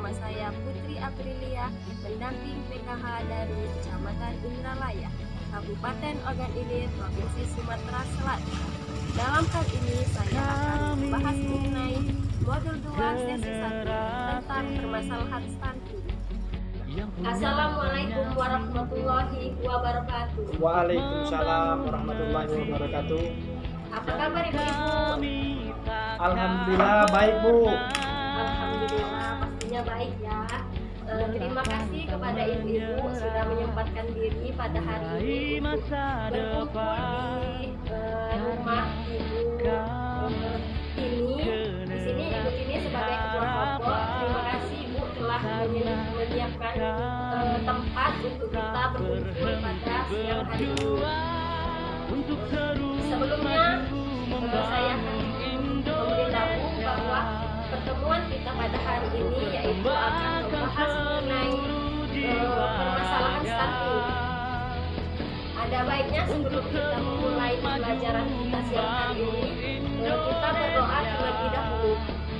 nama saya Putri Aprilia, pendamping PKH dari Kecamatan Indralaya, Kabupaten Ogan Ilir, Provinsi Sumatera Selatan. Dalam hal ini saya akan membahas mengenai modul 2 sesi 1 tentang permasalahan stunting. Assalamualaikum warahmatullahi wabarakatuh. Waalaikumsalam warahmatullahi wabarakatuh. Apa kabar ibu-ibu? Alhamdulillah baik, Bu. Alhamdulillah pastinya baik ya. Terima kasih kepada ibu-ibu sudah menyempatkan diri pada hari ini untuk berkumpul di rumah ibu ini. Di sini ibu ini sebagai ketua kelompok. Terima kasih ibu telah menyiapkan tempat untuk kita berkumpul pada siang hari ini. Sebelumnya saya akan memberitahu bahwa pertemuan kita pada hari ini yaitu akan membahas mengenai permasalahan stunting. Ada baiknya sebelum kita memulai pembelajaran kita siang hari ini, kita berdoa terlebih dahulu.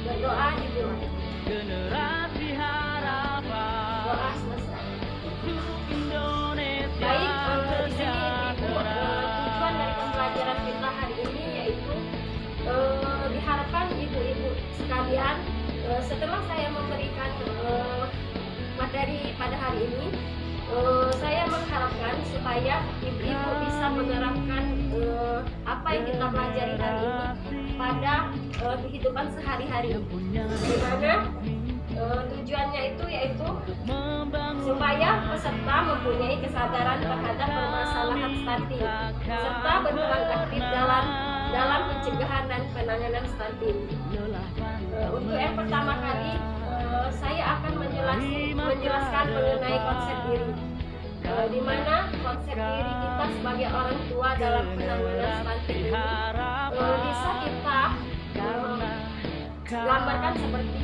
Berdoa dimulai. Doa selesai. Baik, di sini ibu tujuan dari pembelajaran kita hari ini yaitu diharapkan ibu-ibu sekalian setelah saya memberikan materi pada hari ini, saya mengharapkan supaya ibu-ibu bisa menerapkan apa yang kita pelajari hari ini pada kehidupan sehari-hari, di mana tujuannya itu yaitu supaya peserta mempunyai kesadaran terhadap permasalahan stunting serta berperan aktif dalam pencegahan dan penanganan stunting. Untuk yang pertama kali, saya akan menjelaskan mengenai konsep diri, di mana konsep diri kita sebagai orang tua dalam penanganan stunting ini bisa kita gambarkan seperti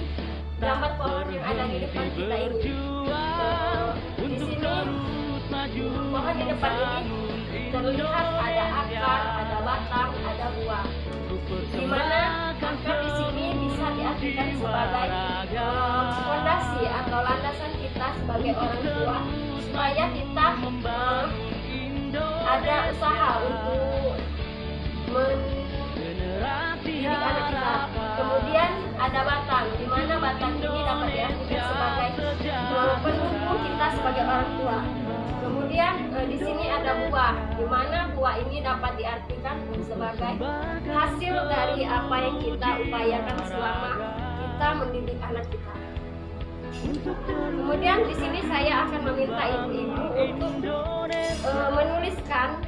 gambar pohon yang ada di depan kita ini. Di sini pohon di depan ini terlihat ada akar, ada batang, ada buah. Di mana akar di sini bisa diartikan sebagai fondasi atau landasan kita sebagai orang tua supaya kita ada usaha untuk mendidik anak kita. Kemudian ada batang, di mana batang ini dapat diartikan sebagai pendukung kita sebagai orang tua. Kemudian di sini ada buah, di mana buah ini dapat diartikan sebagai hasil dari apa yang kita upayakan selama kita mendidik anak kita. Kemudian di sini saya akan meminta ibu-ibu untuk menuliskan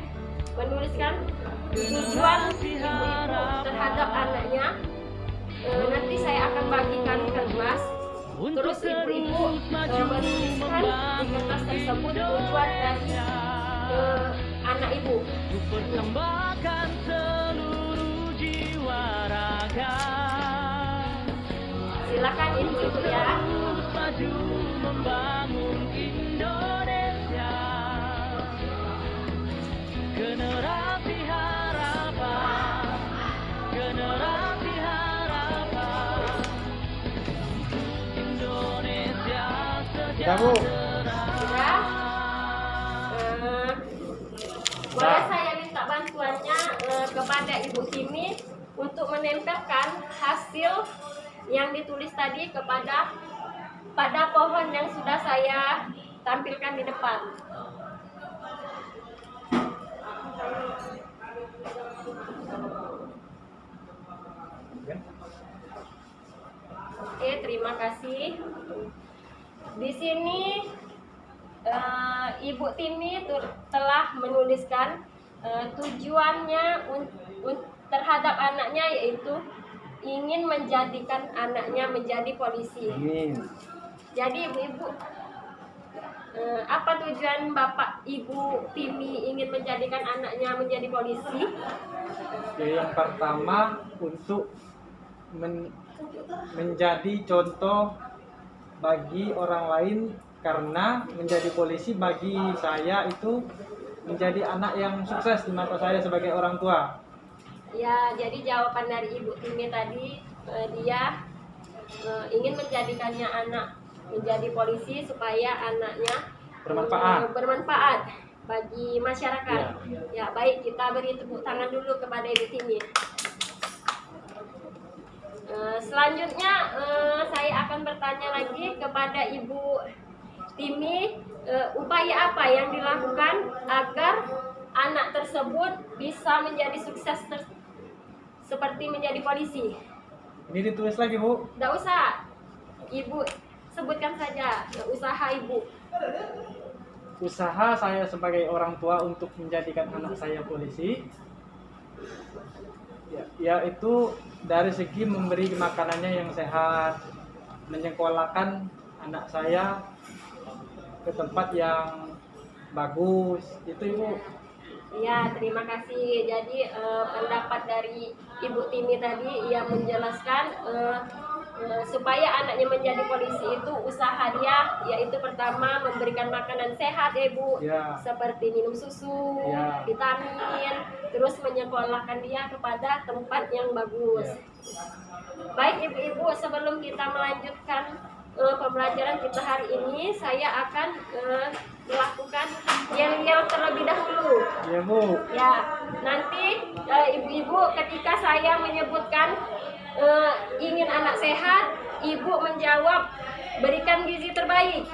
tujuan ibu-ibu terhadap anaknya. Nanti saya akan bagikan kertas, terus ibu-ibu menuliskan di kertas tersebut tujuan dari anak ibu. Silakan ibu-ibu ya. Membangun Indonesia, generasi harapan, generasi harapan, Indonesia sejahtera. Boleh saya minta bantuannya kepada Ibu Kimi untuk menempelkan hasil yang ditulis tadi pada pohon yang sudah saya tampilkan di depan. Oke, terima kasih. Di sini Ibu Timi telah menuliskan tujuannya terhadap anaknya yaitu ingin menjadikan anaknya menjadi polisi. Jadi ibu-ibu, apa tujuan Bapak Ibu Timi ingin menjadikan anaknya menjadi polisi? Yang pertama untuk menjadi contoh bagi orang lain, karena menjadi polisi bagi saya itu menjadi anak yang sukses di mata saya sebagai orang tua. Ya, jadi jawaban dari Ibu Timi tadi dia ingin menjadikannya anak menjadi polisi supaya anaknya bermanfaat bagi masyarakat. Ya, baik, kita beri tepuk tangan dulu kepada Ibu Timi. Selanjutnya saya akan bertanya lagi kepada Ibu Timi, upaya apa yang dilakukan agar anak tersebut bisa menjadi sukses seperti menjadi polisi? Ini ditulis lagi, Bu? Tidak usah, Ibu sebutkan saja usaha Ibu. Usaha saya sebagai orang tua untuk menjadikan anak saya polisi, yaitu dari segi memberi makanannya yang sehat, menyekolahkan anak saya ke tempat yang bagus, itu Ibu. Ya, terima kasih. Jadi pendapat dari Ibu Timi tadi yang menjelaskan supaya anaknya menjadi polisi itu usaha dia, yaitu pertama memberikan makanan sehat ya Ibu, seperti minum susu, vitamin, terus menyekolahkan dia kepada tempat yang bagus. Baik Ibu-ibu, sebelum kita melanjutkan pembelajaran kita hari ini, saya akan melakukan yel-yel terlebih dahulu. Ya Bu. Ya, nanti ibu-ibu ketika saya menyebutkan ingin anak sehat, ibu menjawab berikan gizi terbaik.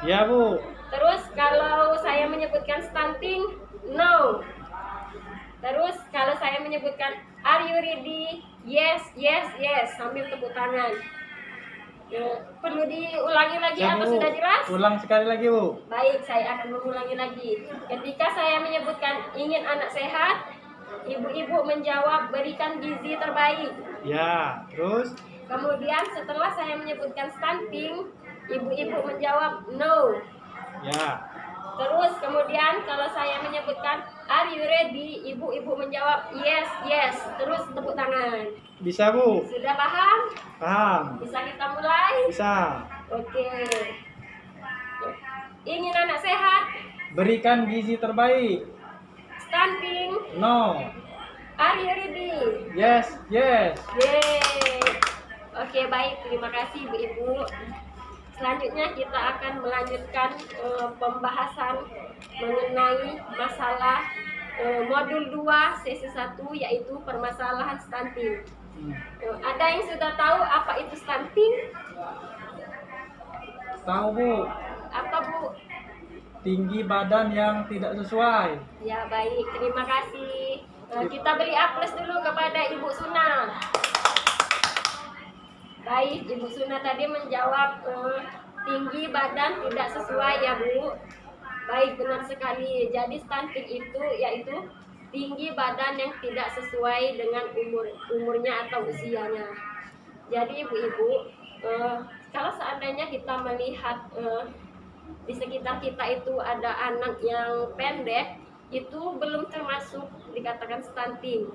Ya Bu. Terus kalau saya menyebutkan stunting, no. Terus kalau saya menyebutkan are you ready? Yes, yes, yes, sambil tepuk tangan. Perlu diulangi lagi Ya, atau Bu. sudah jelas? Ulang sekali lagi Bu. Baik, saya akan mengulangi lagi. Ketika saya menyebutkan ingin anak sehat, ibu-ibu menjawab berikan gizi terbaik. Ya, terus? Kemudian setelah saya menyebutkan stunting, ibu-ibu menjawab no. Ya. Terus kemudian kalau saya menyebutkan are you ready, ibu-ibu menjawab yes, yes. Terus tepuk tangan. Bisa Bu? Sudah paham? Paham. Bisa kita mulai? Bisa. Oke. Ingin anak sehat, Berikan gizi terbaik. stunting, No. are you ready? Yes, yes. Yeay. Oke, baik, terima kasih Ibu-ibu. Selanjutnya kita akan melanjutkan pembahasan mengenai masalah modul 2 sesi 1, yaitu permasalahan stunting. Ada yang sudah tahu apa itu stunting? Tahu Bu? Apa Bu? Tinggi badan yang tidak sesuai. Ya baik, terima kasih. Kita beri aplaus dulu kepada Ibu Suna. Baik, Ibu Suna tadi menjawab tinggi badan tidak sesuai ya Bu. Baik, benar sekali. Jadi stunting itu yaitu tinggi badan yang tidak sesuai dengan umurnya atau usianya. Jadi ibu-ibu, kalau seandainya kita melihat di sekitar kita itu ada anak yang pendek, itu belum termasuk dikatakan stunting.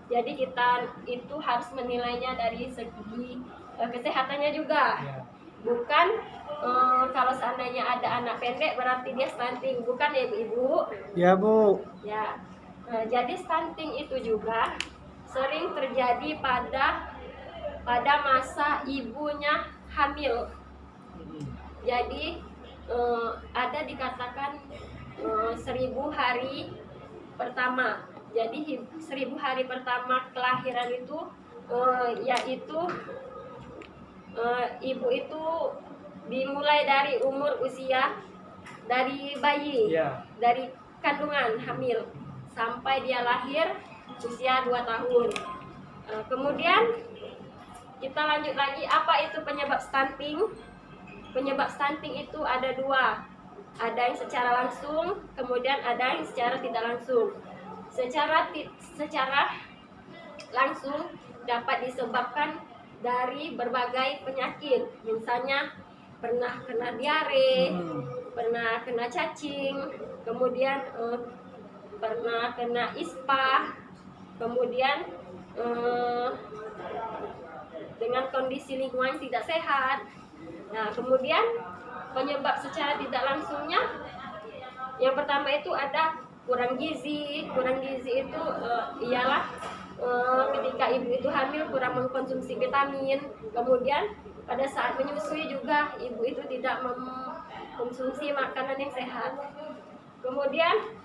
Jadi kita itu harus menilainya dari segi kesehatannya juga. Bukan kalau seandainya ada anak pendek berarti dia stunting, bukan ya ibu-ibu? Ya Bu. Ya. Jadi stunting itu juga sering terjadi pada masa ibunya hamil. Jadi ada dikatakan 1000 hari pertama. Jadi 1000 hari pertama kelahiran itu yaitu ibu itu dimulai dari umur usia dari bayi, dari kandungan hamil sampai dia lahir usia 2 tahun. Kemudian kita lanjut lagi, apa itu penyebab stunting? Penyebab stunting itu ada 2. Ada yang secara langsung, kemudian ada yang secara tidak langsung. Secara langsung dapat disebabkan dari berbagai penyakit, misalnya pernah kena diare, pernah kena cacing, kemudian pernah kena ispa, kemudian dengan kondisi lingkungan tidak sehat. Nah, kemudian penyebab secara tidak langsungnya yang pertama itu ada kurang gizi. Kurang gizi itu ialah ketika ibu itu hamil kurang mengkonsumsi vitamin, kemudian pada saat menyusui juga ibu itu tidak mengkonsumsi makanan yang sehat. Kemudian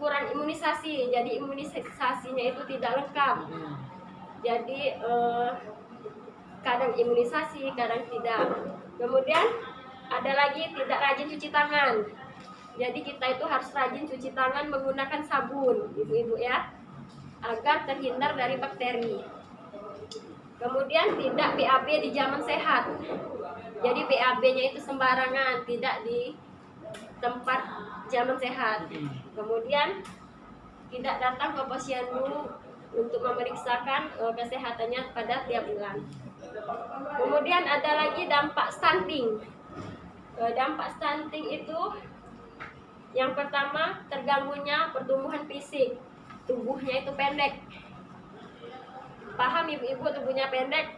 kurang imunisasi, jadi imunisasinya itu tidak lengkap. Jadi kadang imunisasi, kadang tidak. Kemudian ada lagi tidak rajin cuci tangan. Jadi kita itu harus rajin cuci tangan menggunakan sabun, ibu-ibu ya, agar terhindar dari bakteri. Kemudian tidak BAB di zaman sehat. Jadi BAB-nya itu sembarangan, tidak di tempat zaman sehat. Kemudian tidak datang ke posyandu untuk memeriksakan kesehatannya pada tiap bulan. Kemudian ada lagi dampak stunting. Dampak stunting itu yang pertama terganggunya pertumbuhan fisik, tubuhnya itu pendek. Paham ibu-ibu tubuhnya pendek,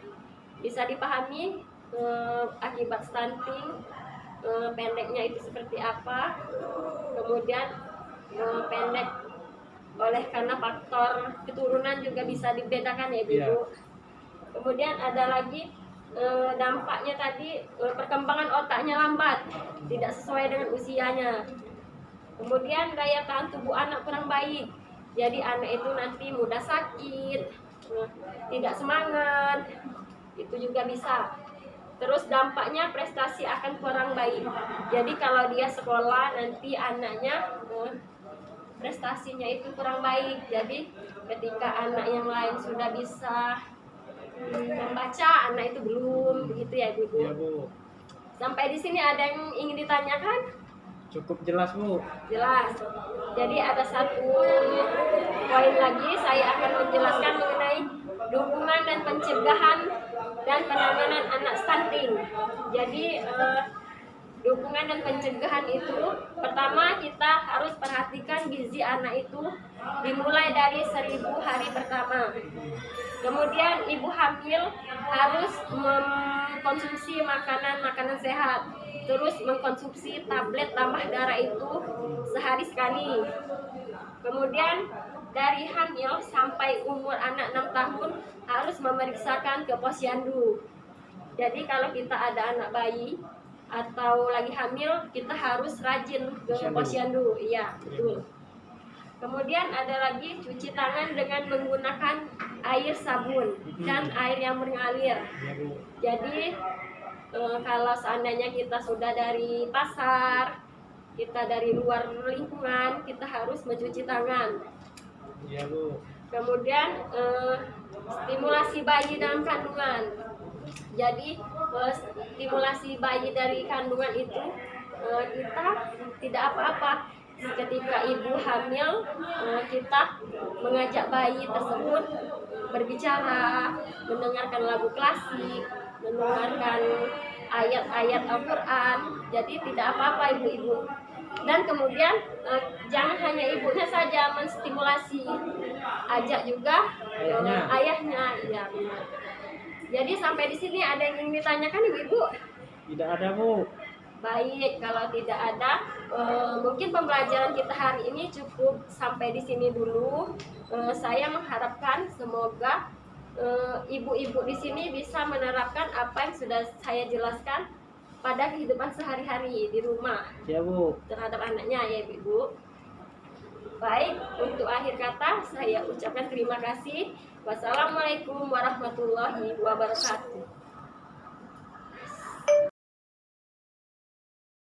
bisa dipahami akibat stunting, pendeknya itu seperti apa. Kemudian pendek oleh karena faktor keturunan juga bisa dibedakan ya ibu. Kemudian ada lagi dampaknya tadi, perkembangan otaknya lambat, tidak sesuai dengan usianya. Kemudian daya tahan tubuh anak kurang baik, jadi anak itu nanti mudah sakit, tidak semangat, itu juga bisa. Terus dampaknya prestasi akan kurang baik. Jadi kalau dia sekolah nanti anaknya prestasinya itu kurang baik. Jadi ketika anak yang lain sudah bisa membaca, anak itu belum, begitu ya ibu. Iya Bu. Sampai di sini ada yang ingin ditanyakan? Cukup jelas Bu. Jelas. Jadi ada satu poin lagi, saya akan menjelaskan mengenai dukungan dan pencegahan dan penanganan anak stunting. Jadi dukungan dan pencegahan itu, pertama kita harus perhatikan gizi anak itu dimulai dari 1000 hari pertama. Kemudian ibu hamil harus mengkonsumsi makanan sehat, terus mengkonsumsi tablet tambah darah itu sehari sekali. Kemudian dari hamil sampai umur anak 6 tahun harus memeriksakan ke posyandu. Jadi kalau kita ada anak bayi atau lagi hamil, kita harus rajin ke posyandu. Iya, betul. Kemudian ada lagi cuci tangan dengan menggunakan air sabun dan air yang mengalir. Jadi kalau seandainya kita sudah dari pasar, kita dari luar lingkungan, kita harus mencuci tangan. Iya Bu. Kemudian stimulasi bayi dalam kandungan. Jadi stimulasi bayi dari kandungan itu kita tidak apa-apa. Ketika ibu hamil, kita mengajak bayi tersebut berbicara, mendengarkan lagu klasik, mendengarkan ayat-ayat Al-Quran. Jadi tidak apa-apa ibu-ibu. Dan kemudian jangan hanya ibunya saja menstimulasi, ajak juga ayahnya. Ya, benar. Jadi sampai di sini ada yang ingin ditanyakan ibu-ibu? Tidak ada Bu. Baik, kalau tidak ada, mungkin pembelajaran kita hari ini cukup sampai di sini dulu. Saya mengharapkan semoga ibu-ibu di sini bisa menerapkan apa yang sudah saya jelaskan pada kehidupan sehari-hari di rumah. Ya Bu. Terhadap anaknya ya ibu. Baik, untuk akhir kata saya ucapkan terima kasih. Wassalamualaikum warahmatullahi wabarakatuh.